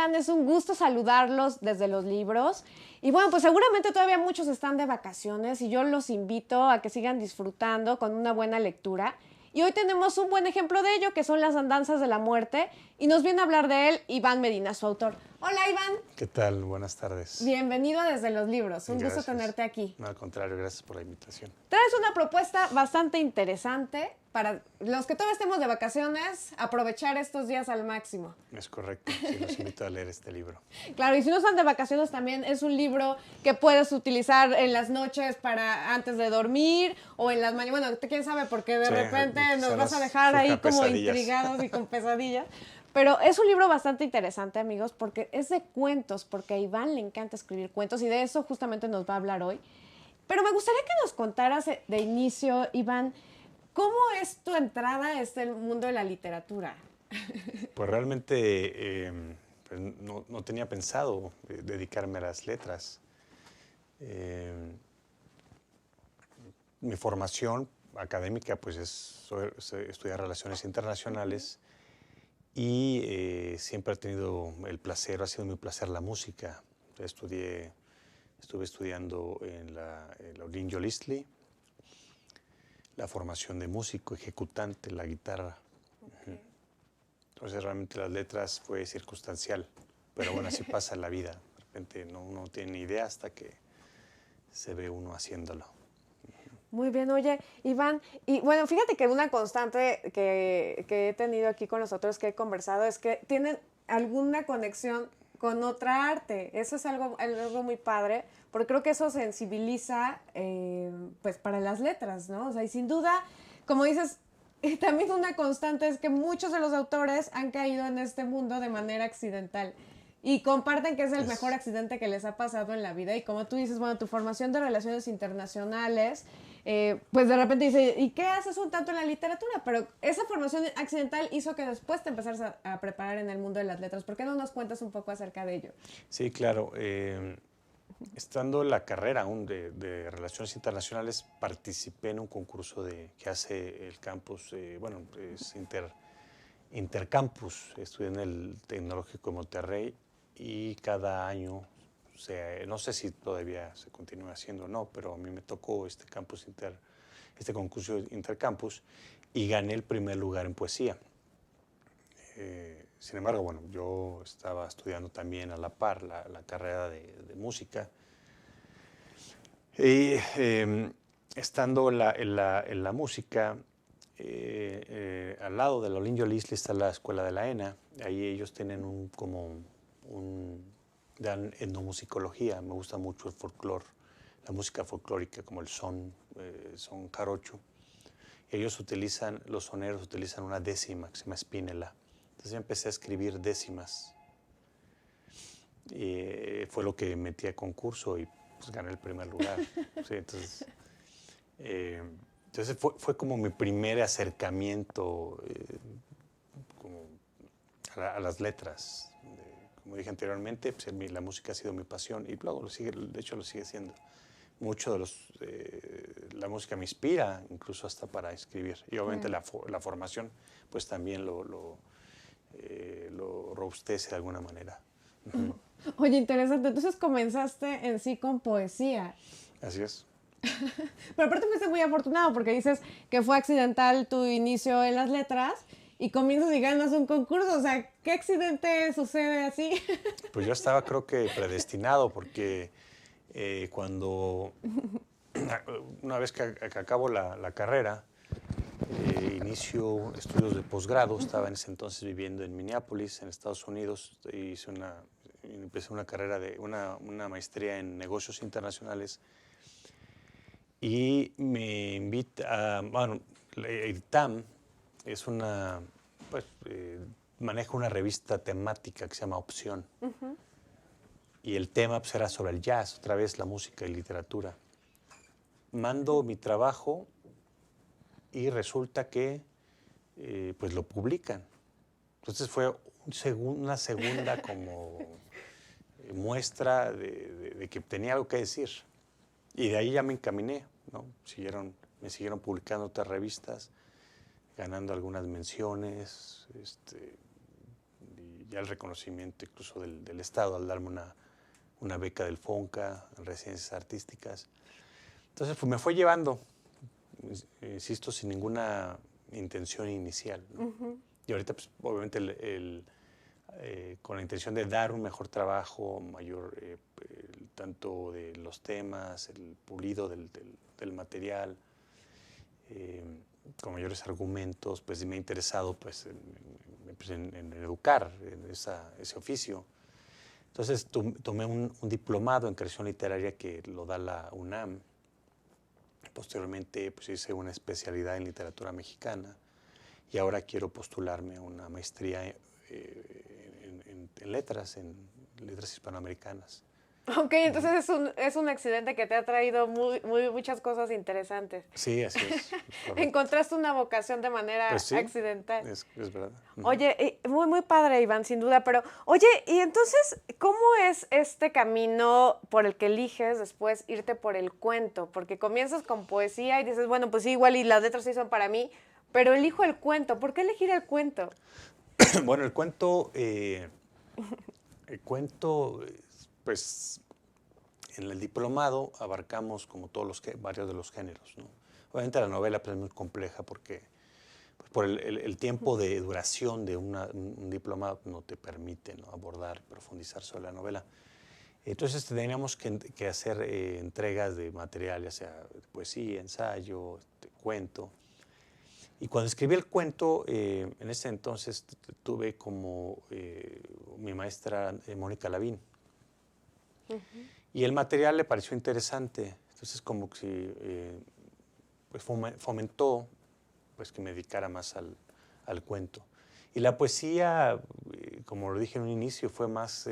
están? Es un gusto saludarlos desde los libros. Y bueno, pues seguramente todavía muchos están de vacaciones y yo los invito a que sigan disfrutando con una buena lectura. Y hoy tenemos un buen ejemplo de ello, que son Las Andanzas de la Muerte, y nos viene a hablar de él Iván Medina, su autor. Hola, Iván. ¿Qué tal? Buenas tardes. Bienvenido desde los libros. Un Gracias. gusto tenerte aquí. No, al contrario, gracias por la invitación. Traes una propuesta bastante interesante para los que todavía estemos de vacaciones, aprovechar estos días al máximo. Es correcto, sí, los invito a leer este libro. Claro, y si no están de vacaciones también es un libro que puedes utilizar en las noches para antes de dormir o en las mañanas. Bueno, quién sabe, porque de repente nos vas a dejar ahí como intrigados y con pesadillas. Pero es un libro bastante interesante, amigos, porque es de cuentos, porque a Iván le encanta escribir cuentos y de eso justamente nos va a hablar hoy. Pero me gustaría que nos contaras de inicio, Iván, ¿cómo es tu entrada a este mundo de la literatura? Pues realmente pues no tenía pensado dedicarme a las letras. Mi formación académica pues es estudiar relaciones internacionales y siempre he tenido el placer, ha sido mi placer la música. Estuve estudiando en la Olinjo Listli, la formación de músico, ejecutante, la guitarra. Okay. Entonces realmente las letras fue circunstancial, pero bueno, así pasa en la vida. De repente uno tiene ni idea hasta que se ve uno haciéndolo. Muy bien, oye, Iván, y bueno, fíjate que una constante que he tenido aquí con nosotros, que he conversado, es que tienen alguna conexión con otra arte. Eso es algo muy padre, porque creo que eso sensibiliza pues para las letras, ¿no? O sea, y sin duda, como dices, también una constante es que muchos de los autores han caído en este mundo de manera accidental y comparten que es el mejor accidente que les ha pasado en la vida. Y como tú dices, bueno, tu formación de relaciones internacionales, pues de repente dice, ¿y qué haces un tanto en la literatura? Pero esa formación accidental hizo que después te empezaras a preparar en el mundo de las letras. ¿Por qué no nos cuentas un poco acerca de ello? Sí, claro. Estando en la carrera aún de Relaciones Internacionales, participé en un concurso que hace el campus, bueno, es Intercampus. Estudié en el Tecnológico de Monterrey y cada año, no sé si todavía se continúa haciendo o no, pero a mí me tocó este concurso Intercampus y gané el primer lugar en poesía. Sin embargo, bueno, yo estaba estudiando también a la par la carrera de música. Y estando en la música, al lado de la Olinjo Listli está la Escuela de la ENA. Ahí ellos tienen dan etnomusicología. Me gusta mucho el folclore, la música folclórica como el son jarocho. Los soneros utilizan una décima que se llama espínela. Entonces yo empecé a escribir décimas. Y fue lo que metí a concurso y pues gané el primer lugar. Sí, entonces fue como mi primer acercamiento como a las letras. Como dije anteriormente, pues la música ha sido mi pasión y luego de hecho lo sigue siendo. Mucho de la música me inspira, incluso hasta para escribir. Y obviamente la formación pues también lo robustece de alguna manera. Uh-huh. Oye, interesante. Entonces comenzaste en sí con poesía. Así es. Pero aparte fuiste muy afortunado porque dices que fue accidental tu inicio en las letras y comienzas y ganas un concurso. O sea, ¿qué accidente sucede así? Pues yo estaba, creo que predestinado porque una vez que acabo la carrera, inicio estudios de posgrado. Estaba en ese entonces viviendo en Minneapolis, en Estados Unidos. Empecé una carrera una maestría en negocios internacionales. Y me invita bueno, el ITAM es maneja una revista temática que se llama Opción. Uh-huh. Y el tema pues, era sobre el jazz, otra vez la música y literatura. Mando mi trabajo y resulta que pues lo publican. Entonces fue una segunda como muestra de que tenía algo que decir. Y de ahí ya me encaminé, ¿no? Me siguieron publicando otras revistas, ganando algunas menciones, y ya el reconocimiento incluso del Estado al darme una beca del FONCA en residencias artísticas. Entonces, pues me fue llevando, insisto, sin ninguna intención inicial, ¿no? Y ahorita, pues, obviamente, con la intención de dar un mejor trabajo, mayor, tanto de los temas, el pulido del material, con mayores argumentos, pues me ha interesado pues, en educar en ese oficio. Entonces tomé un diplomado en creación literaria que lo da la UNAM. Posteriormente pues, hice una especialidad en literatura mexicana y ahora quiero postularme a una maestría en letras hispanoamericanas. Ok, entonces es un accidente que te ha traído muchas cosas interesantes. Sí, así es. Encontraste una vocación de manera pues sí, accidental. Es verdad. Oye, muy padre, Iván, sin duda, pero oye, y entonces, ¿cómo es este camino por el que eliges después irte por el cuento? Porque comienzas con poesía y dices, bueno, pues sí, igual y las letras sí son para mí, pero elijo el cuento. ¿Por qué elegir el cuento? Bueno, el cuento, pues en el diplomado abarcamos como varios de los géneros, ¿no? Obviamente la novela pues, es muy compleja porque pues, por el tiempo de duración de un diplomado no te permite, ¿no?, abordar, profundizar sobre la novela. Entonces teníamos que hacer entregas de material, ya sea poesía, ensayo, cuento. Y cuando escribí el cuento, en ese entonces tuve como mi maestra Mónica Lavín. Y el material le pareció interesante. Entonces como que pues fomentó pues, que me dedicara más al cuento. Y la poesía, como lo dije en un inicio, fue más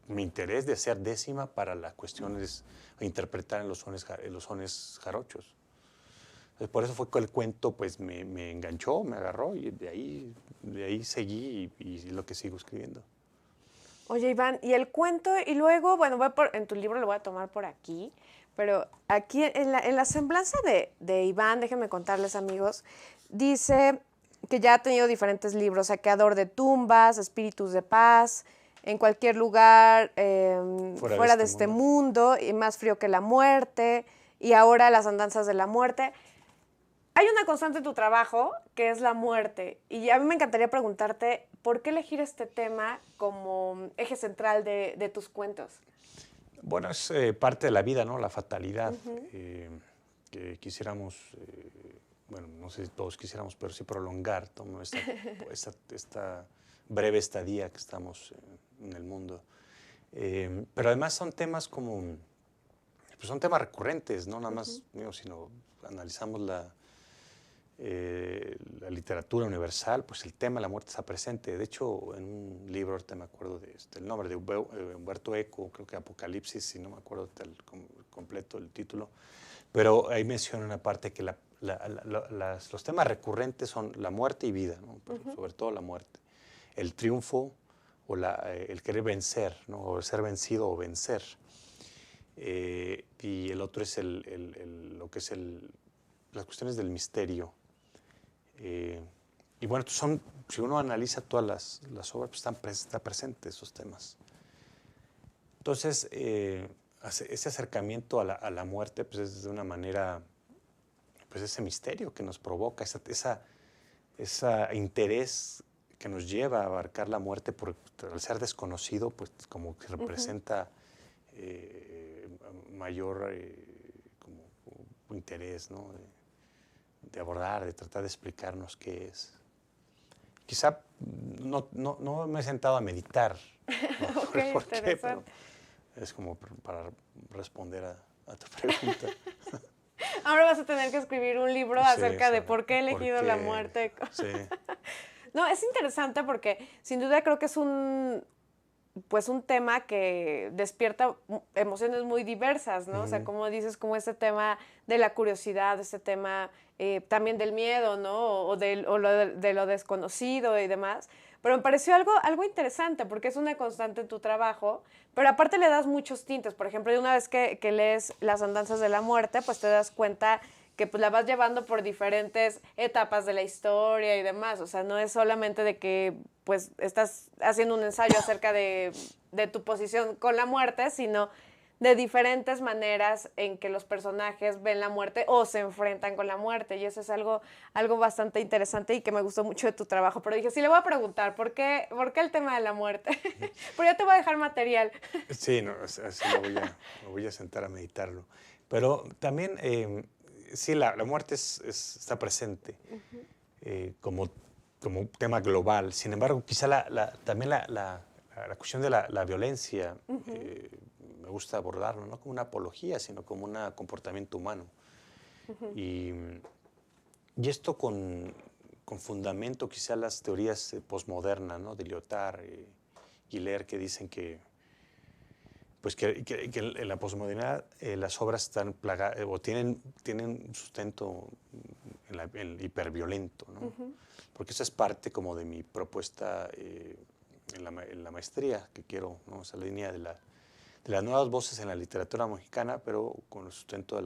mi interés de ser décima para las cuestiones, interpretar en los sones jarochos. Por eso fue que el cuento pues, me enganchó, me agarró y de ahí seguí y es lo que sigo escribiendo. Oye, Iván, y el cuento, y luego, bueno, en tu libro lo voy a tomar por aquí, pero aquí en la semblanza de Iván, déjenme contarles, amigos, dice que ya ha tenido diferentes libros: Saqueador de tumbas, Espíritus de paz, En cualquier lugar, fuera de este mundo, y Más frío que la muerte, y ahora Las andanzas de la muerte. Hay una constante en tu trabajo que es la muerte, y a mí me encantaría preguntarte, ¿por qué elegir este tema como eje central de tus cuentos? Bueno, es parte de la vida, ¿no? La fatalidad, que quisiéramos, bueno, no sé si todos quisiéramos, pero sí prolongar, ¿no? esta breve estadía que estamos en el mundo. Pero además son temas pues son temas recurrentes, no nada más, sino analizamos la literatura universal, pues el tema de la muerte está presente. De hecho, en un libro, ahorita me acuerdo el nombre de Humberto Eco, creo que Apocalipsis, si no me acuerdo completo el título, pero ahí menciona una parte que los temas recurrentes son la muerte y vida, ¿no? Sobre todo la muerte. El triunfo o el querer vencer, ¿no? O ser vencido o vencer. Y el otro es lo que es las cuestiones del misterio. Y bueno, si uno analiza todas las obras, pues están presentes esos temas. Entonces, ese acercamiento a la muerte, pues es de una manera, pues ese misterio que nos provoca, ese interés que nos lleva a abarcar la muerte al ser desconocido, pues como que representa mayor como interés, ¿no? De abordar, de tratar de explicarnos qué es. Quizá no me he sentado a meditar, ¿no? Okay, ¿Por qué? Pero es como para responder a tu pregunta. Ahora vas a tener que escribir un libro acerca de por qué he elegido la muerte. Sí. No, es interesante porque sin duda creo que es un tema que despierta emociones muy diversas, ¿no? O sea, como dices, como este tema de la curiosidad, este tema también del miedo, ¿no? O de lo desconocido y demás. Pero me pareció algo interesante porque es una constante en tu trabajo, pero aparte le das muchos tintes. Por ejemplo, una vez que lees Las andanzas de la muerte, pues te das cuenta que pues la vas llevando por diferentes etapas de la historia y demás. O sea, no es solamente de que pues estás haciendo un ensayo acerca de tu posición con la muerte, sino de diferentes maneras en que los personajes ven la muerte o se enfrentan con la muerte. Y eso es algo bastante interesante y que me gustó mucho de tu trabajo. Pero dije, sí, le voy a preguntar, ¿por qué el tema de la muerte? Pero ya te voy a dejar material. Sí, no, así me voy a sentar a meditarlo. Pero también, sí, la muerte está presente como tema global. Sin embargo, quizá también la cuestión de la violencia me gusta abordarlo, no como una apología, sino como un comportamiento humano. Y esto con fundamento quizá las teorías postmodernas, ¿no? De Lyotard y Guilher, que dicen que en la posmodernidad las obras están plagadas o tienen sustento en el hiperviolento, ¿no? Porque esa es parte como de mi propuesta en la maestría, que quiero, ¿no? Esa línea de las nuevas voces en la literatura mexicana, pero con el sustento de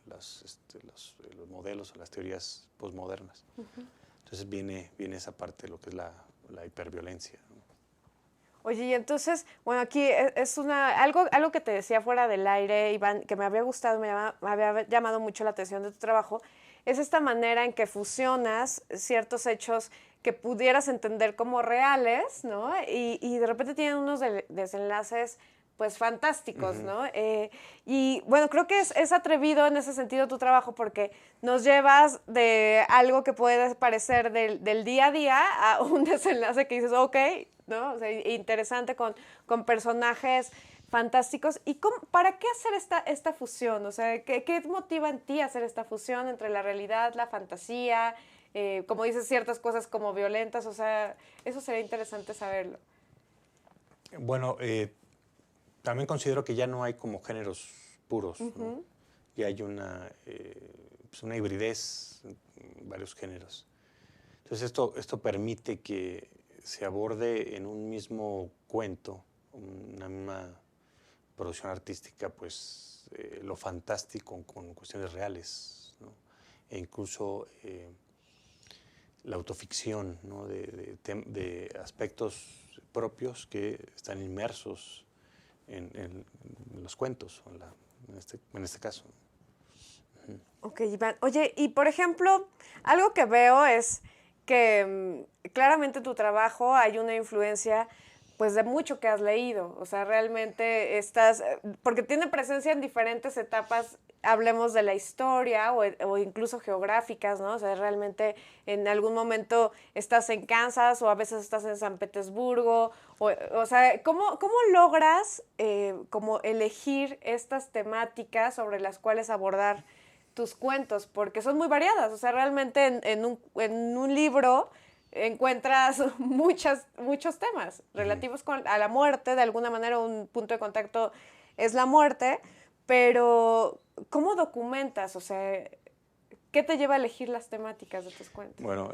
los modelos o las teorías postmodernas. Entonces viene esa parte de lo que es la hiperviolencia, ¿no? Oye, y entonces, bueno, aquí es algo que te decía fuera del aire, Iván, que me había gustado, me había llamado mucho la atención de tu trabajo, es esta manera en que fusionas ciertos hechos que pudieras entender como reales, ¿no? Y de repente tienen unos desenlaces pues fantásticos, ¿no? Y bueno, creo que es atrevido en ese sentido tu trabajo porque nos llevas de algo que puede parecer del día a día a un desenlace que dices, ok, ¿no? O sea, interesante con personajes fantásticos. ¿Y para qué hacer esta fusión? O sea, ¿qué motiva en ti hacer esta fusión entre la realidad, la fantasía, como dices, ciertas cosas como violentas? O sea, eso sería interesante saberlo. Bueno, también considero que ya no hay como géneros puros, ¿no? Y hay una hibridez en varios géneros. Entonces esto permite que se aborde en un mismo cuento, una misma producción artística, pues lo fantástico con cuestiones reales, ¿no? E incluso la autoficción, ¿no? de aspectos propios que están inmersos en los cuentos, en este caso. Ok, Iván. Oye, y por ejemplo, algo que veo es que claramente en tu trabajo hay una influencia pues de mucho que has leído. O sea, realmente porque tiene presencia en diferentes etapas, hablemos de la historia o incluso geográficas, ¿no? O sea, realmente en algún momento estás en Kansas o a veces estás en San Petersburgo. O sea, ¿cómo logras como elegir estas temáticas sobre las cuales abordar tus cuentos? Porque son muy variadas. O sea, realmente en un libro encuentras muchos temas relativos a la muerte. De alguna manera, un punto de contacto es la muerte, pero ¿cómo documentas? O sea, ¿qué te lleva a elegir las temáticas de tus cuentos? Bueno,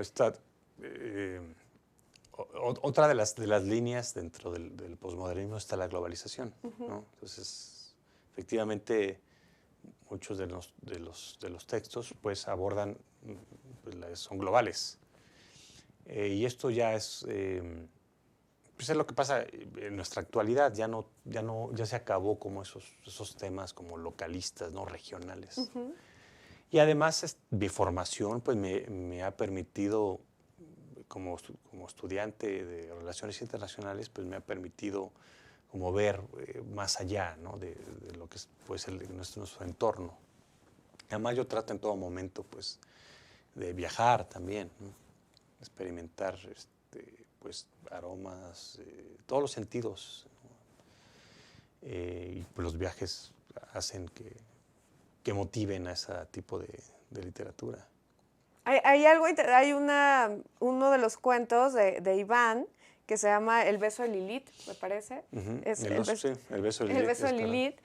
otra de las líneas dentro del posmodernismo está la globalización, ¿no? Entonces, efectivamente, muchos de los textos pues abordan, pues, son globales. Y esto ya pues es lo que pasa en nuestra actualidad. Ya se acabó como esos temas como localistas, ¿no? Regionales. Y además mi formación pues me ha permitido, como estudiante de Relaciones Internacionales, pues me ha permitido como ver más allá, ¿no? de lo que es pues, nuestro entorno. Además yo trato en todo momento pues de viajar también, ¿no? Experimentar pues aromas, todos los sentidos, ¿no? Y pues, los viajes hacen que motiven a ese tipo de literatura. Hay uno de los cuentos de Iván que se llama El beso de Lilith, me parece. Sí, el beso de Lilith. El beso de Lilith.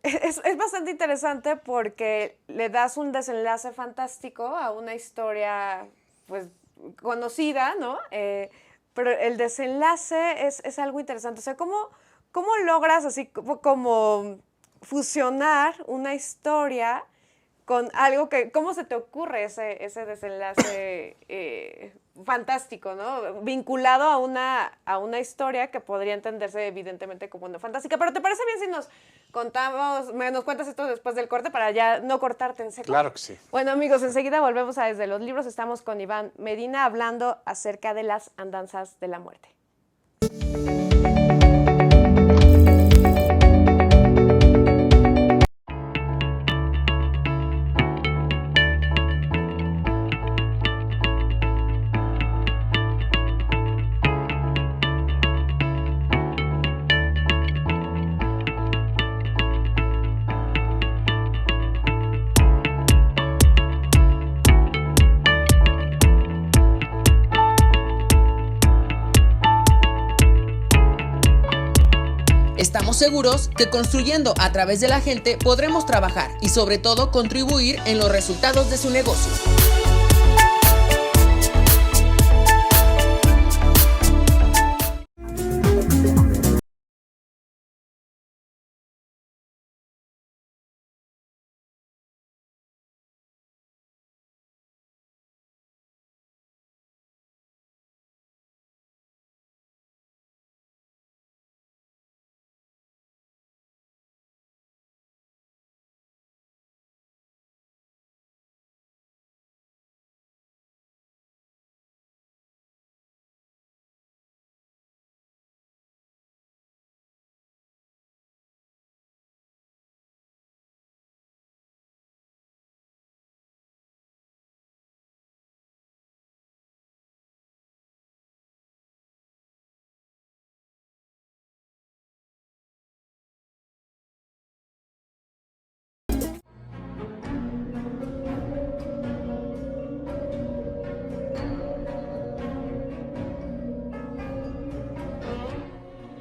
Es bastante interesante porque le das un desenlace fantástico a una historia pues conocida, ¿no? Pero el desenlace es algo interesante. O sea, ¿cómo logras así como fusionar una historia con algo que, ¿cómo se te ocurre ese desenlace fantástico, ¿no? Vinculado a una historia que podría entenderse evidentemente como no fantástica. Pero ¿te parece bien si nos cuentas esto después del corte para ya no cortarte en seco? Claro que sí. Bueno, amigos, enseguida volvemos a Desde los Libros. Estamos con Iván Medina hablando acerca de las andanzas de la muerte. Estamos seguros que construyendo a través de la gente podremos trabajar y sobre todo contribuir en los resultados de su negocio.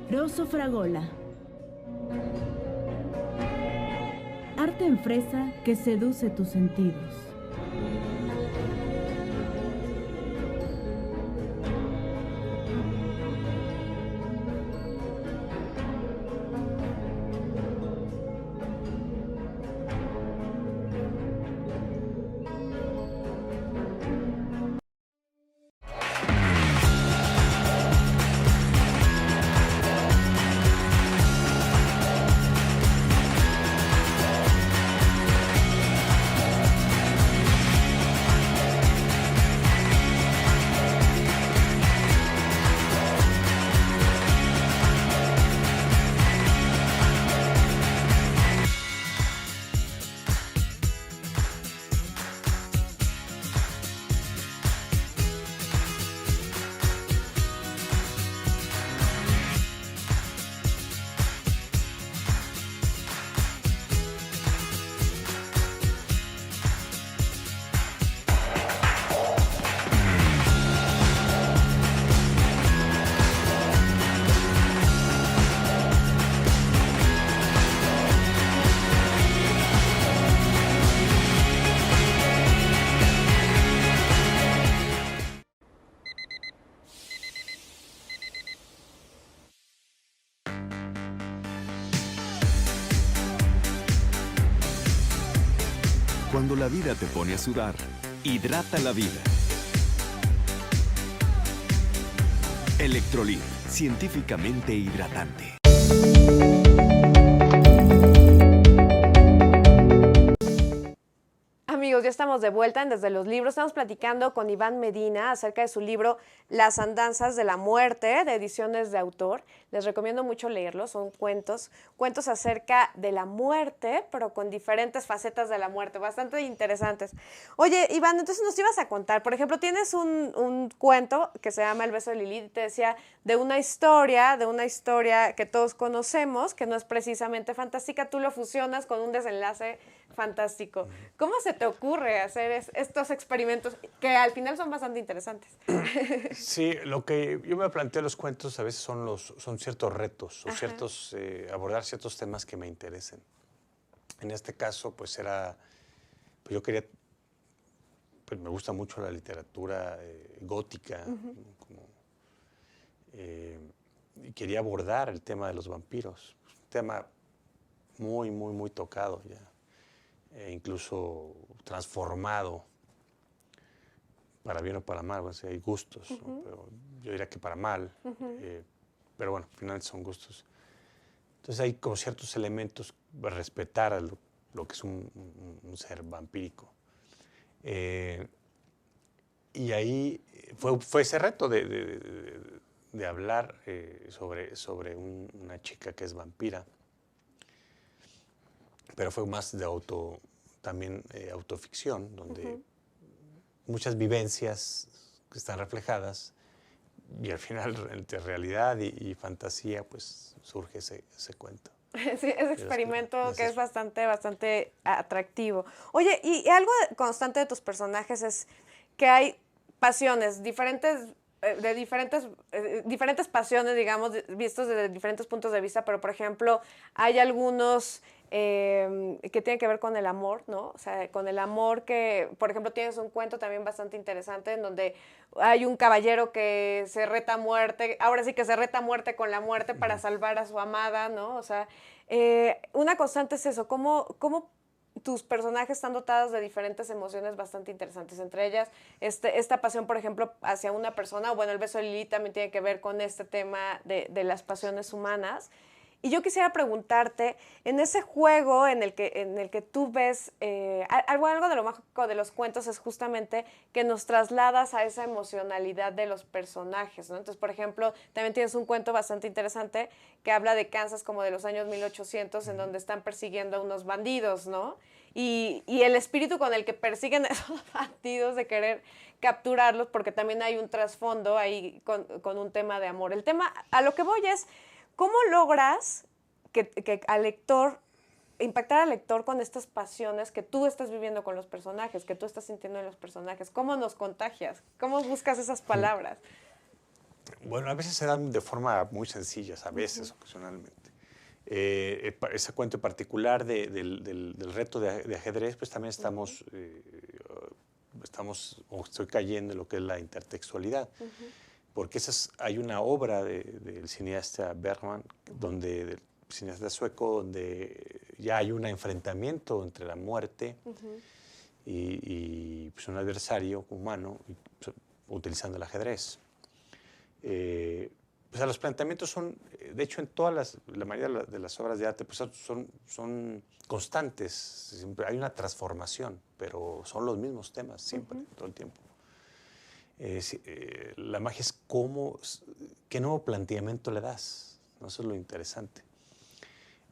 Rosso Fragola. Arte en fresa que seduce tus sentidos. Cuando la vida te pone a sudar, hidrata la vida. Electrolit, científicamente hidratante. Amigos, ya estamos de vuelta en Desde los Libros. Estamos platicando con Iván Medina acerca de su libro Las Andanzas de la Muerte, de Ediciones de Autor. Les recomiendo mucho leerlo. Son cuentos acerca de la muerte, pero con diferentes facetas de la muerte, bastante interesantes. Oye, Iván, entonces nos ibas a contar, por ejemplo, tienes un cuento que se llama El beso de Lilith y te decía de una historia que todos conocemos, que no es precisamente fantástica, tú lo fusionas con un desenlace fantástico. ¿Cómo se te ocurre hacer estos experimentos que al final son bastante interesantes? Sí, lo que yo me planteo en los cuentos a veces son ciertos retos o abordar ciertos temas que me interesen. En este caso, pues yo quería, pues me gusta mucho la literatura gótica, y quería abordar el tema de los vampiros, un tema muy, muy, muy tocado ya. incluso transformado, para bien o para mal, bueno, sí hay gustos, ¿no? Pero yo diría que para mal, pero bueno, al final son gustos. Entonces hay como ciertos elementos para respetar a lo que es un ser vampírico. Y ahí fue ese reto de hablar sobre una chica que es vampira, pero fue más de también autoficción, donde muchas vivencias que están reflejadas y al final entre realidad y fantasía pues surge ese cuento. Sí, ese experimento que es bastante atractivo. Oye, y algo constante de tus personajes es que hay pasiones, diferentes pasiones, digamos, vistos desde diferentes puntos de vista, pero por ejemplo, hay algunos que tienen que ver con el amor, ¿no? O sea, con el amor que, por ejemplo, tienes un cuento también bastante interesante en donde hay un caballero que se reta a muerte, ahora sí que se reta a muerte con la muerte para salvar a su amada, ¿no? O sea, una constante es eso, cómo tus personajes están dotados de diferentes emociones bastante interesantes, entre ellas esta pasión, por ejemplo, hacia una persona, o bueno, el beso de Lili también tiene que ver con este tema de las pasiones humanas. Y yo quisiera preguntarte, en ese juego en el que tú ves, algo de lo mágico de los cuentos es justamente que nos trasladas a esa emocionalidad de los personajes, ¿no? Entonces, por ejemplo, también tienes un cuento bastante interesante que habla de Kansas como de los años 1800, en donde están persiguiendo a unos bandidos, ¿no? Y el espíritu con el que persiguen a esos bandidos de querer capturarlos, porque también hay un trasfondo ahí con un tema de amor. El tema, a lo que voy es, ¿cómo logras que al lector, impactar al lector con estas pasiones que tú estás viviendo con los personajes, que tú estás sintiendo en los personajes? ¿Cómo nos contagias? ¿Cómo buscas esas palabras? Bueno, a veces se dan de forma muy sencilla, a veces, ocasionalmente. Ese cuento en particular del reto de ajedrez, pues también estoy cayendo en lo que es la intertextualidad. Porque hay una obra del cineasta Bergman, del cineasta sueco, donde ya hay un enfrentamiento entre la muerte y pues, un adversario humano utilizando el ajedrez. Pues los planteamientos son, de hecho, en la mayoría de las obras de arte pues, son constantes. Siempre hay una transformación, pero son los mismos temas siempre, todo el tiempo. La magia es qué nuevo planteamiento le das, ¿no? Eso es lo interesante.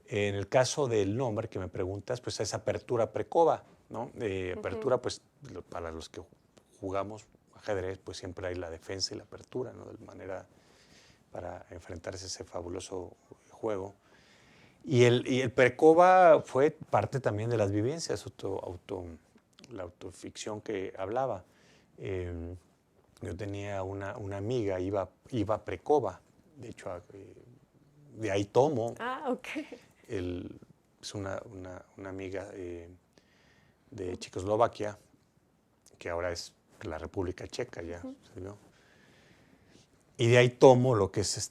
En el caso del nombre que me preguntas, pues es apertura precova, ¿no? Apertura, pues para los que jugamos ajedrez, pues siempre hay la defensa y la apertura, ¿no? De manera para enfrentarse a ese fabuloso juego. Y el precova fue parte también de las vivencias, la autoficción que hablaba. Yo tenía una amiga, iba a precova, de hecho, de ahí tomo. Ah, ok. Es una amiga de Checoslovaquia, que ahora es la República Checa, ya se vio. Y de ahí tomo lo que es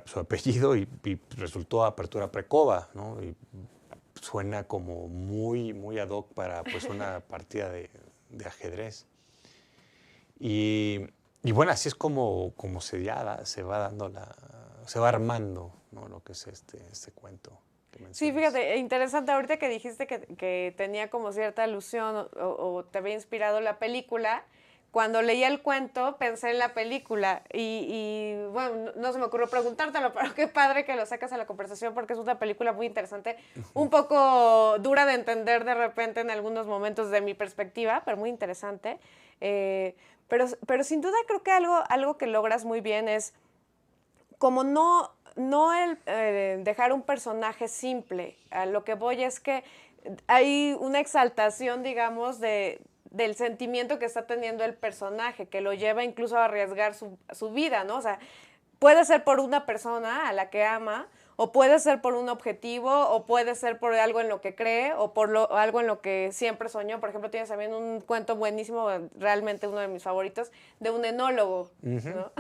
su apellido y resultó apertura precova, ¿no? Y suena como muy, muy ad hoc para pues, una partida de ajedrez. Y bueno, así es como se va armando, ¿no? Lo que es este cuento que mencionas. Sí, fíjate, interesante. Ahorita que dijiste que tenía como cierta alusión o te había inspirado la película, cuando leí el cuento pensé en la película y bueno, no se me ocurrió preguntártelo, pero qué padre que lo sacas a la conversación porque es una película muy interesante, un poco dura de entender de repente en algunos momentos de mi perspectiva, pero muy interesante. Pero sin duda creo que algo que logras muy bien es como no el dejar un personaje simple. A lo que voy es que hay una exaltación, digamos, del sentimiento que está teniendo el personaje, que lo lleva incluso a arriesgar su vida, ¿no? O sea, puede ser por una persona a la que ama, o puede ser por un objetivo, o puede ser por algo en lo que cree, o por algo en lo que siempre soñó. Por ejemplo, tienes también un cuento buenísimo, realmente uno de mis favoritos, de un enólogo, ¿no?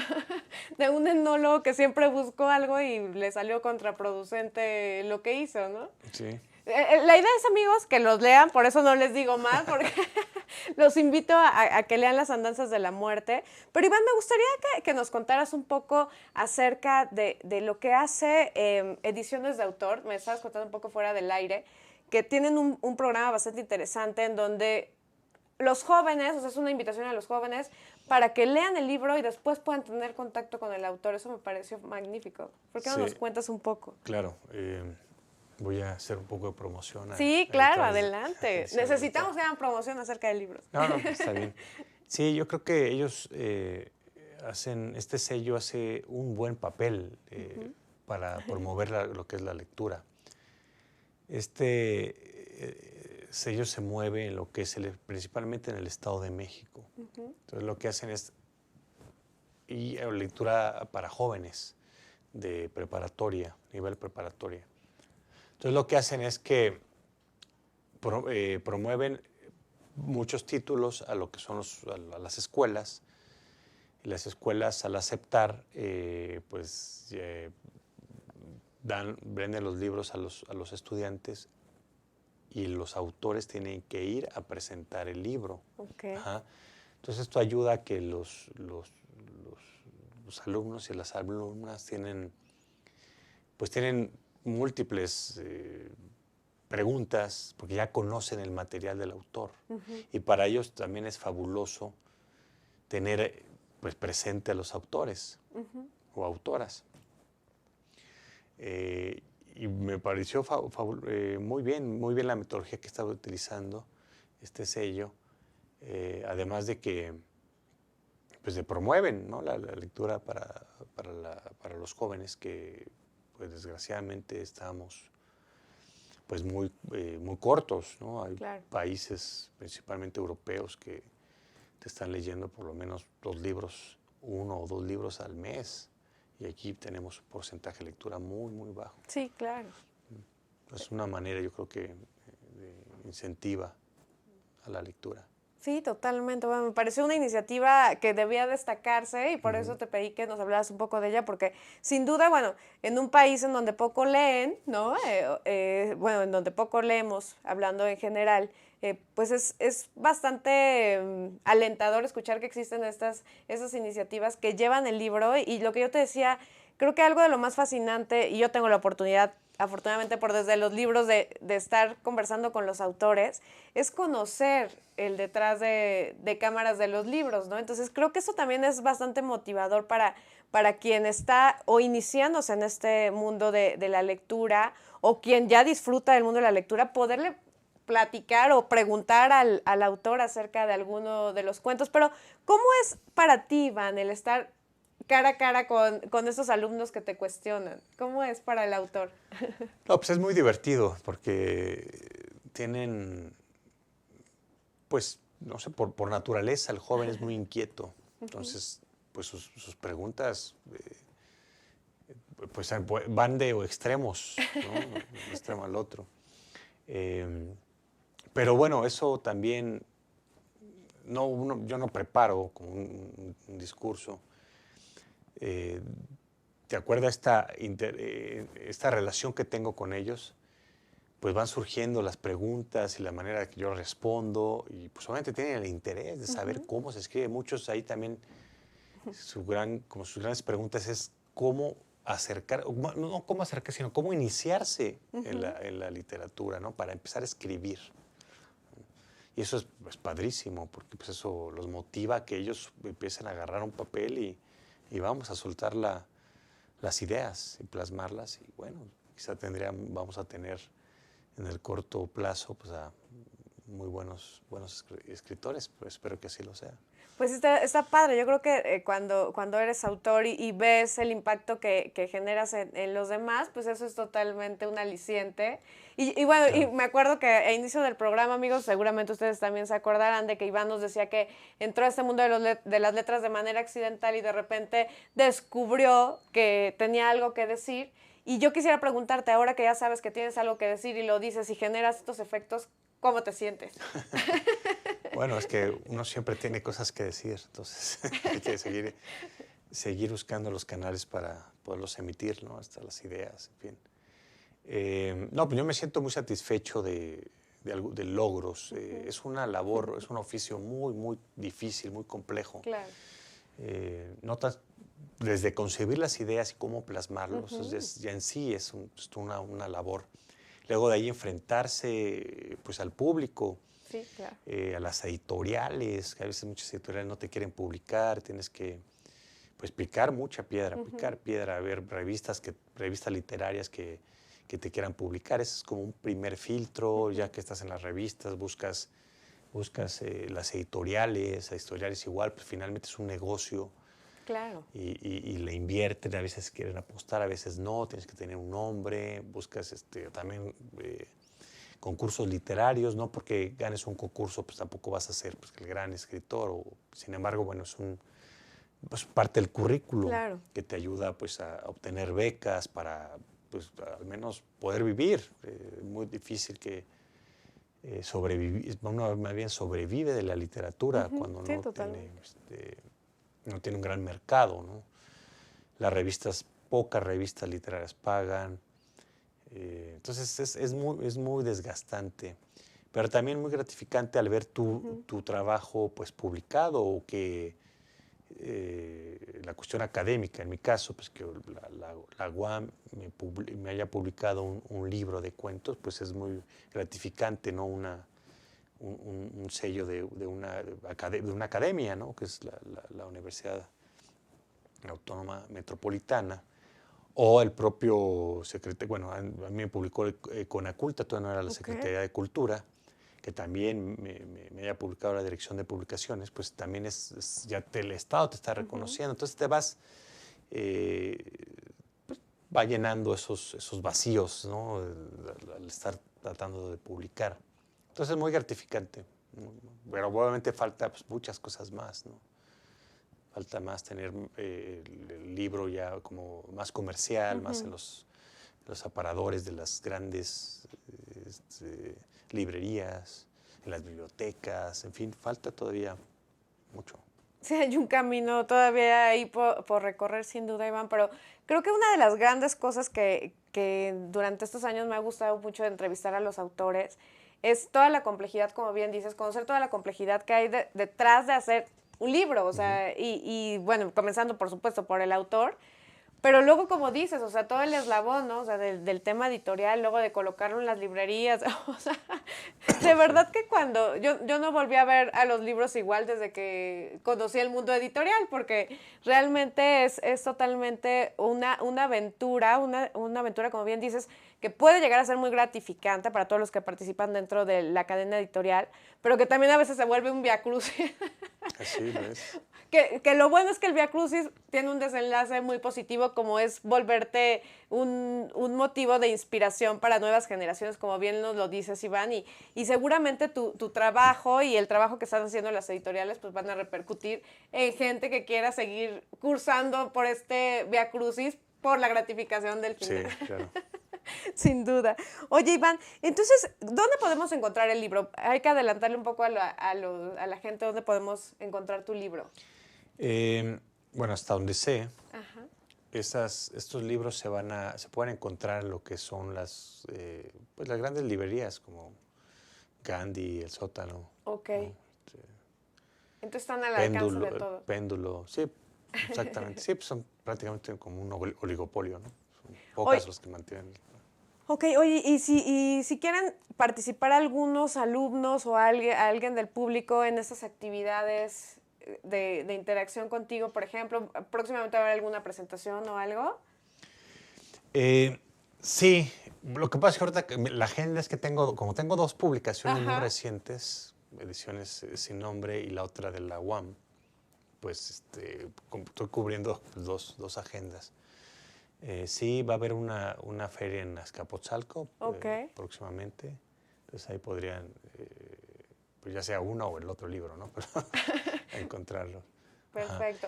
De un enólogo que siempre buscó algo y le salió contraproducente lo que hizo, ¿no? Sí. La idea es, amigos, que los lean, por eso no les digo más, porque los invito a que lean Las Andanzas de la Muerte. Pero Iván, me gustaría que nos contaras un poco acerca de lo que hace Ediciones de Autor. Me estabas contando un poco fuera del aire, que tienen un programa bastante interesante en donde los jóvenes, o sea, es una invitación a los jóvenes para que lean el libro y después puedan tener contacto con el autor. Eso me pareció magnífico. ¿Por qué no nos cuentas un poco? Claro. Voy a hacer un poco de promoción. Sí, claro, adelante. Necesitamos que hagan promoción acerca de libros. No, está bien. Sí, yo creo que ellos este sello hace un buen papel para promover lo que es la lectura. Sello se mueve en lo que es principalmente en el Estado de México. Entonces lo que hacen es lectura para jóvenes de preparatoria, nivel preparatoria. Entonces lo que hacen es que promueven muchos títulos a lo que son a las escuelas. Y las escuelas, al aceptar, venden los libros a los estudiantes y los autores tienen que ir a presentar el libro. Okay. Ajá. Entonces esto ayuda a que los alumnos y las alumnas tienen múltiples preguntas porque ya conocen el material del autor. Y para ellos también es fabuloso tener presente a los autores o autoras. Y me pareció muy bien la metodología que estaba utilizando este sello, además de que promueven, ¿no? la lectura para los jóvenes que desgraciadamente estamos muy cortos, ¿no? Hay países, principalmente europeos, que te están leyendo por lo menos 1 o 2 libros al mes. Y aquí tenemos un porcentaje de lectura muy, muy bajo. Sí, claro. Es una manera, yo creo que incentiva a la lectura. Sí, totalmente. Bueno, me pareció una iniciativa que debía destacarse y por eso te pedí que nos hablaras un poco de ella, porque sin duda, bueno, en un país en donde poco leen, ¿no? En donde poco leemos, hablando en general, pues es bastante alentador escuchar que existen esas iniciativas que llevan el libro y lo que yo te decía, creo que algo de lo más fascinante, y yo tengo la oportunidad, afortunadamente por desde los libros de estar conversando con los autores, es conocer el detrás de cámaras de los libros, ¿no? Entonces creo que eso también es bastante motivador para quien está o iniciándose en este mundo de la lectura o quien ya disfruta del mundo de la lectura, poderle platicar o preguntar al autor acerca de alguno de los cuentos. Pero ¿cómo es para ti, Iván, el estar cara a cara con estos alumnos que te cuestionan? ¿Cómo es para el autor? No, pues es muy divertido porque tienen, no sé, por naturaleza el joven es muy inquieto. Entonces, sus preguntas van de extremos, ¿no? De un extremo al otro. Pero bueno, eso también, yo no preparo como un discurso. ¿Te acuerdas esta relación que tengo con ellos? Pues van surgiendo las preguntas y la manera que yo respondo y pues obviamente tienen el interés de saber cómo se escribe. Muchos ahí también, sus grandes preguntas es cómo acercar, no cómo acercar, sino cómo iniciarse en la literatura, ¿no? Para empezar a escribir. Y eso es padrísimo porque pues eso los motiva a que ellos empiecen a agarrar un papel y vamos a soltar las ideas y plasmarlas. Y bueno, quizá vamos a tener en el corto plazo pues, a muy buenos escritores, pues espero que así lo sea. Pues está padre. Yo creo que cuando eres autor y ves el impacto que generas en los demás, pues eso es totalmente un aliciente. Y bueno, claro. Y me acuerdo que a inicio del programa, amigos, seguramente ustedes también se acordarán de que Iván nos decía que entró a este mundo de las letras de manera accidental y de repente descubrió que tenía algo que decir. Y yo quisiera preguntarte, ahora que ya sabes que tienes algo que decir y lo dices y generas estos efectos, ¿cómo te sientes? Bueno, es que uno siempre tiene cosas que decir, entonces hay que seguir buscando los canales para poderlos emitir, ¿no? Hasta las ideas, en fin. No, pues yo me siento muy satisfecho de logros. Es una labor, es un oficio muy, muy difícil, muy complejo. Claro. Notas desde concebir las ideas y cómo plasmarlos, ya en sí es una labor. Luego de ahí enfrentarse pues, al público, Sí, claro. a las editoriales, que a veces muchas editoriales no te quieren publicar, tienes que pues, picar mucha piedra, ver revistas literarias que te quieran publicar. Ese es como un primer filtro, ya que estás en las revistas, buscas las editoriales igual, pues finalmente es un negocio. Claro. Y le invierten, a veces quieren apostar, a veces no, tienes que tener un nombre, buscas también concursos literarios, no porque ganes un concurso, pues tampoco vas a ser pues, el gran escritor, sin embargo, bueno, es pues, parte del currículum Claro. que te ayuda pues, a obtener becas para pues, al menos poder vivir. Muy difícil que sobrevivir, uno más bien sobrevive de la literatura cuando Sí, no totalmente. no tiene un gran mercado, ¿no? Pocas revistas literarias pagan, entonces es muy desgastante, pero también muy gratificante al ver tu trabajo pues, publicado o que la cuestión académica, en mi caso, pues que la UAM me haya publicado un libro de cuentos, pues es muy gratificante, ¿no? Un sello de una academia, ¿no? Que es la Universidad Autónoma Metropolitana, o el propio secretario, bueno, a mí me publicó Conaculta, todavía no era la Secretaría de Cultura, que también me haya publicado la Dirección de Publicaciones, pues también el Estado te está reconociendo, entonces te vas, pues, va llenando esos vacíos, ¿no? Al estar tratando de publicar. Entonces es muy gratificante, ¿no? Pero obviamente falta pues, muchas cosas más, ¿no? Falta más tener el libro ya como más comercial, más en los aparadores de las grandes librerías, en las bibliotecas, en fin, falta todavía mucho. Sí, hay un camino todavía ahí por recorrer, sin duda, Iván, pero creo que una de las grandes cosas que durante estos años me ha gustado mucho de entrevistar a los autores es toda la complejidad, como bien dices, conocer toda la complejidad que hay detrás de hacer un libro, o sea, y bueno, comenzando, por supuesto, por el autor, pero luego, como dices, o sea, todo el eslabón, ¿no? O sea, del tema editorial, luego de colocarlo en las librerías, o sea, de verdad que cuando yo no volví a ver a los libros igual desde que conocí el mundo editorial, porque realmente es totalmente una aventura, una aventura, como bien dices, que puede llegar a ser muy gratificante para todos los que participan dentro de la cadena editorial, pero que también a veces se vuelve un viacrucis. Así lo es. Que lo bueno es que el viacrucis tiene un desenlace muy positivo, como es volverte un motivo de inspiración para nuevas generaciones, como bien nos lo dices, Iván, y seguramente tu trabajo y el trabajo que están haciendo las editoriales pues van a repercutir en gente que quiera seguir cursando por este viacrucis por la gratificación del final. Sí, claro. Sin duda. Oye, Iván, entonces, ¿dónde podemos encontrar el libro? Hay que adelantarle un poco a la gente dónde podemos encontrar tu libro. Bueno, hasta donde sé, estos libros se pueden encontrar en lo que son las grandes librerías como Gandhi, El Sótano. Ok. ¿No? Entonces están al alcance de todo. Péndulo, sí, exactamente. Sí, pues son prácticamente como un oligopolio, ¿no? Son pocas los que mantienen. Ok, oye, y si quieren participar algunos alumnos o alguien del público en estas actividades de interacción contigo, por ejemplo, próximamente va a haber alguna presentación o algo. Sí, lo que pasa es que ahorita la agenda es que tengo 2 publicaciones muy recientes, ediciones sin nombre y la otra de la UAM, pues estoy cubriendo dos agendas. Sí, va a haber una feria en Azcapotzalco próximamente, entonces ahí podrían, pues ya sea uno o el otro libro, ¿no? Pero encontrarlo. Perfecto.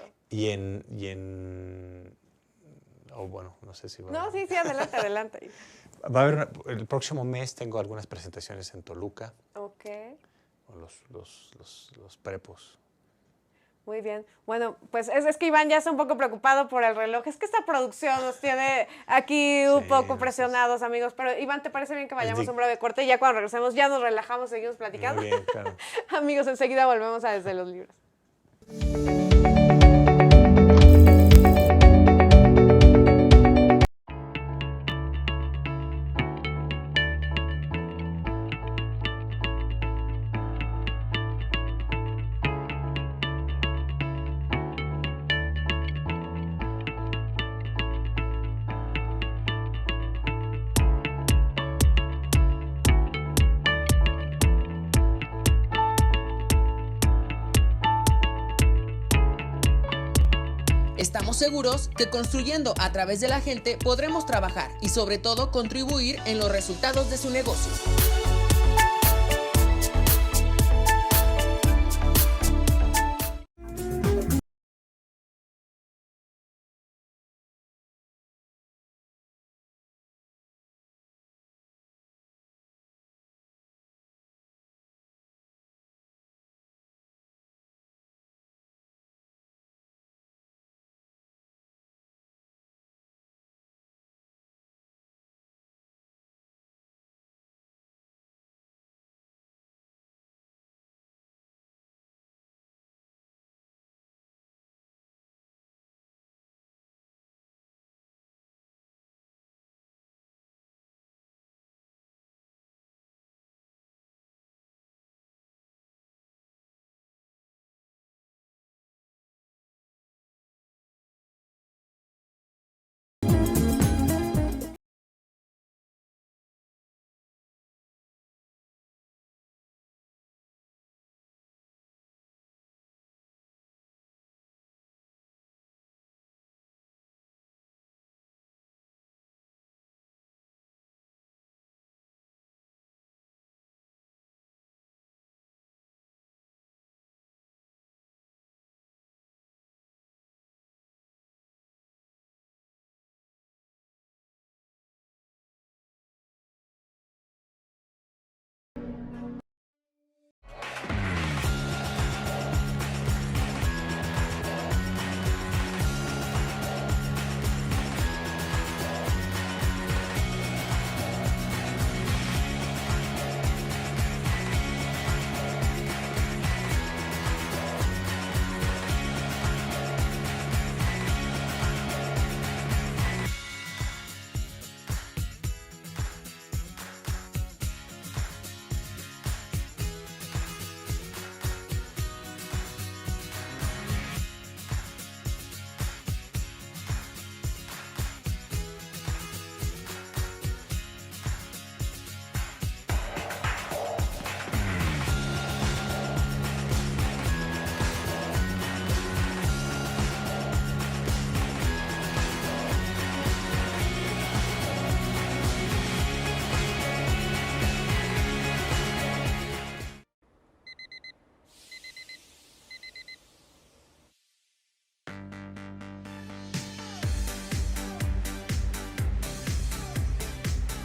Bueno, no sé si va No, sí, adelante. Va a haber el próximo mes tengo algunas presentaciones en Toluca. Ok. Con los prepos. Muy bien. Bueno, pues es que Iván ya está un poco preocupado por el reloj. Es que esta producción nos tiene aquí un poco presionados, amigos. Pero Iván, ¿te parece bien que vayamos a un breve corte? Y ya cuando regresemos ya nos relajamos, seguimos platicando. Muy bien, claro. Amigos, enseguida volvemos a Desde los Libros. Estamos seguros que construyendo a través de la gente podremos trabajar y sobre todo contribuir en los resultados de su negocio.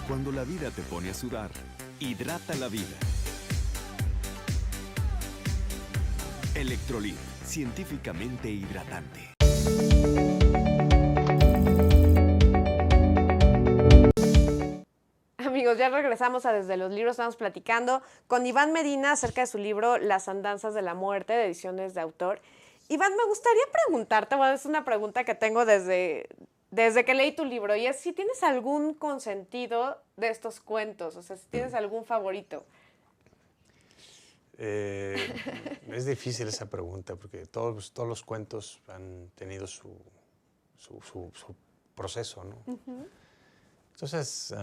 Cuando la vida te pone a sudar, hidrata la vida. Electrolit, científicamente hidratante. Amigos, ya regresamos a Desde los Libros. Estamos platicando con Iván Medina acerca de su libro Las Andanzas de la Muerte, de Ediciones de Autor. Iván, me gustaría preguntarte, bueno, es una pregunta que tengo desde que leí tu libro, y es si tienes algún consentido de estos cuentos, o sea, si tienes algún favorito. Es difícil esa pregunta porque todos los cuentos han tenido su proceso, ¿no? Entonces,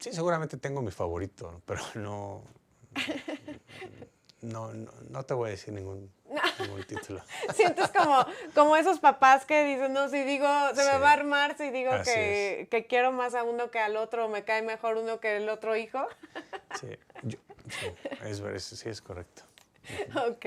sí, seguramente tengo mi favorito, ¿no? Pero no te voy a decir ningún título. Sientes como esos papás que dicen, no, si digo, se me va a armar si digo Así que quiero más a uno que al otro, o me cae mejor uno que el otro hijo. Sí, sí, es correcto. Ok.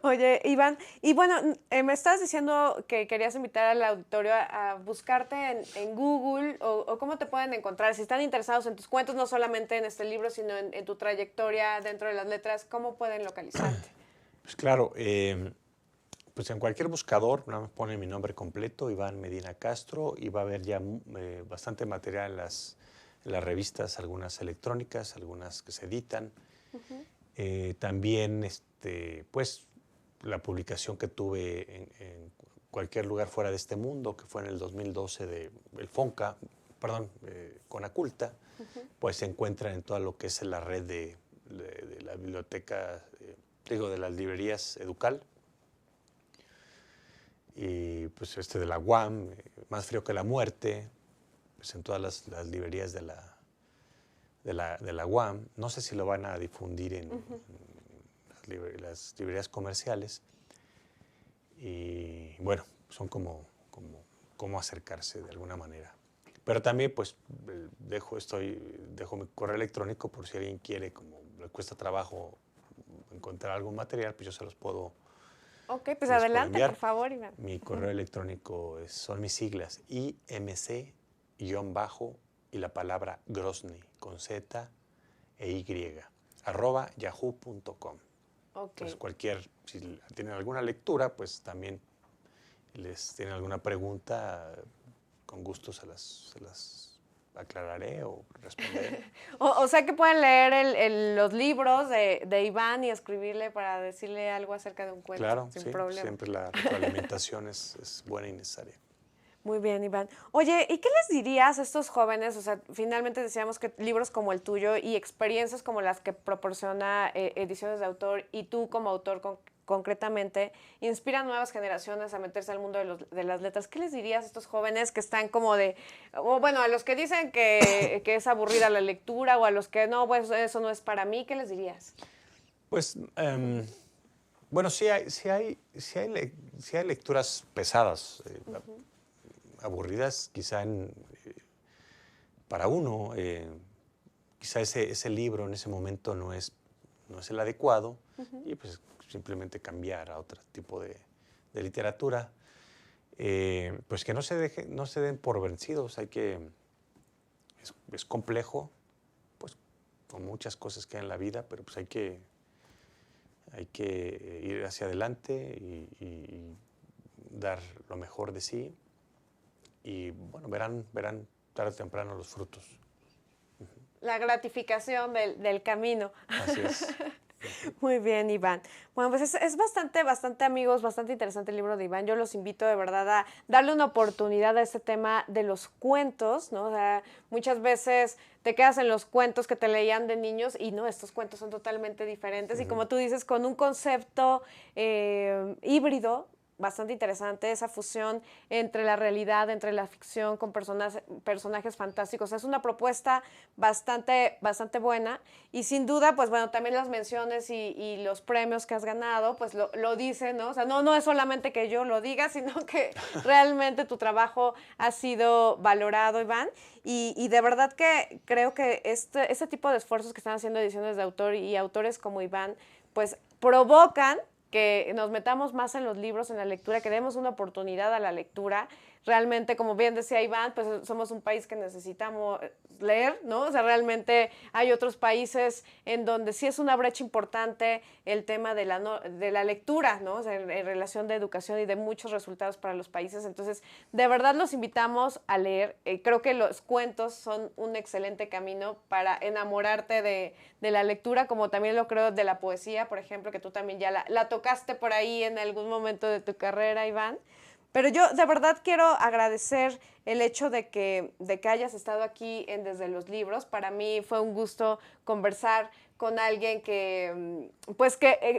Oye, Iván, y bueno, me estabas diciendo que querías invitar al auditorio a buscarte en Google, o cómo te pueden encontrar. Si están interesados en tus cuentos, no solamente en este libro, sino en tu trayectoria dentro de las letras, ¿cómo pueden localizarte? Pues claro, Pues en cualquier buscador, nada más pone mi nombre completo, Iván Medina Castro, y va a haber ya bastante material en las revistas, algunas electrónicas, algunas que se editan. También, pues, la publicación que tuve en cualquier lugar fuera de este mundo, que fue en el 2012 del FONCA, perdón, Conaculta, pues se encuentra en todo lo que es la red de la biblioteca, de las librerías Educal. Y pues de la UAM, Más frío que la muerte, pues en todas las librerías de la UAM. No sé si lo van a difundir en las librerías comerciales. Y bueno, son como acercarse de alguna manera. Pero también pues dejo mi correo electrónico por si alguien quiere, como le cuesta trabajo encontrar algún material, pues yo se los puedo. Ok, pues adelante, por favor, Iván. Mi correo electrónico son mis siglas, IMC- y la palabra Grozny, con Z e Y, @yahoo.com. Okay. Pues si tienen alguna lectura, pues también les tienen alguna pregunta, con gusto se las aclararé o responderé. O sea que pueden leer los libros de Iván y escribirle para decirle algo acerca de un cuento. Claro, sin sí, problema. siempre la retroalimentación es buena y necesaria. Muy bien, Iván. Oye, ¿y qué les dirías a estos jóvenes? O sea, finalmente decíamos que libros como el tuyo y experiencias como las que proporciona Ediciones de Autor y tú como autor concretamente, inspiran nuevas generaciones a meterse al mundo de las letras. ¿Qué les dirías a estos jóvenes que están como bueno, a los que dicen que es aburrida la lectura o a los que no, pues eso no es para mí? ¿Qué les dirías? Pues, bueno, sí hay lecturas pesadas, aburridas quizá para uno. Quizá ese libro en ese momento no es el adecuado, y pues simplemente cambiar a otro tipo de literatura. Pues que no se den por vencidos. Es complejo, pues con muchas cosas que hay en la vida, pero pues hay que ir hacia adelante y dar lo mejor de sí. Y bueno, verán tarde o temprano los frutos. La gratificación del camino. Así es. Muy bien, Iván. Bueno, pues es bastante, amigos, bastante interesante el libro de Iván. Yo los invito de verdad a darle una oportunidad a este tema de los cuentos, ¿no? O sea, muchas veces te quedas en los cuentos que te leían de niños y no, estos cuentos son totalmente diferentes. Y como tú dices, con un concepto híbrido, bastante interesante, esa fusión entre la realidad, entre la ficción, con personajes fantásticos. Es una propuesta bastante buena y sin duda, pues bueno, también las menciones y los premios que has ganado, pues lo dicen, ¿no? O sea, no es solamente que yo lo diga, sino que realmente tu trabajo ha sido valorado, Iván, y de verdad que creo que este tipo de esfuerzos que están haciendo Ediciones de Autor y autores como Iván, pues provocan que nos metamos más en los libros, en la lectura, que demos una oportunidad a la lectura. Realmente, como bien decía Iván, pues somos un país que necesitamos leer, ¿no? O sea, realmente hay otros países en donde sí es una brecha importante el tema de la lectura, ¿no? O sea, en relación de educación y de muchos resultados para los países. Entonces, de verdad los invitamos a leer. Creo que los cuentos son un excelente camino para enamorarte de la lectura, como también lo creo de la poesía, por ejemplo, que tú también ya la tocaste por ahí en algún momento de tu carrera, Iván. Pero yo de verdad quiero agradecer el hecho de que hayas estado aquí en Desde los Libros. Para mí fue un gusto conversar con alguien que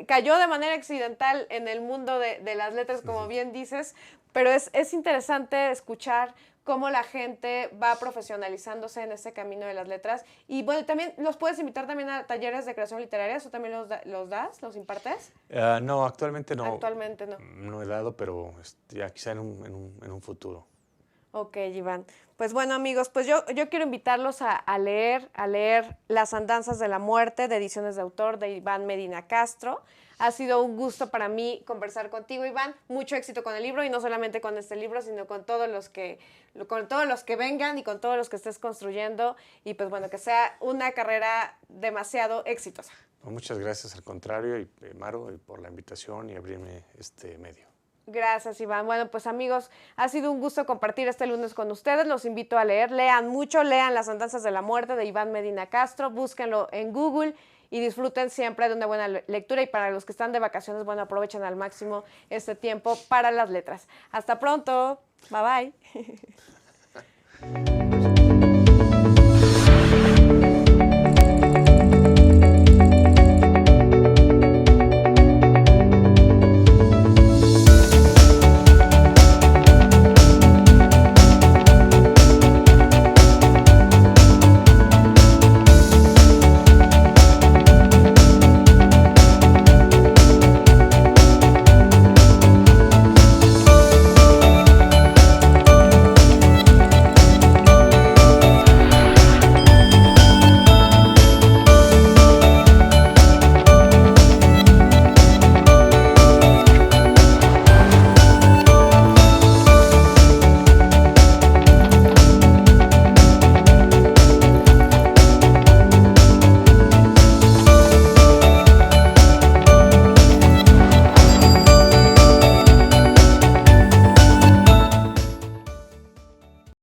cayó de manera accidental en el mundo de las letras, como bien dices, pero es interesante escuchar cómo la gente va profesionalizándose en ese camino de las letras. Y bueno, también los puedes invitar también a talleres de creación literaria. ¿Eso también los das? ¿Los impartes? No, actualmente no. Actualmente no. No he dado, pero ya quizá en un futuro. Ok, Iván. Pues bueno, amigos, pues yo quiero invitarlos a leer Las Andanzas de la Muerte, de Ediciones de Autor, de Iván Medina Castro. Ha sido un gusto para mí conversar contigo, Iván. Mucho éxito con el libro, y no solamente con este libro, sino con todos los que vengan y con todos los que estés construyendo. Y pues bueno, que sea una carrera demasiado exitosa. Muchas gracias, al contrario, y Maru, por la invitación y abrirme este medio. Gracias, Iván. Bueno, pues amigos, ha sido un gusto compartir este lunes con ustedes. Los invito a leer, lean mucho, lean Las Andanzas de la Muerte de Iván Medina Castro, búsquenlo en Google y disfruten siempre de una buena lectura. Y para los que están de vacaciones, bueno, aprovechen al máximo este tiempo para las letras. Hasta pronto. Bye bye.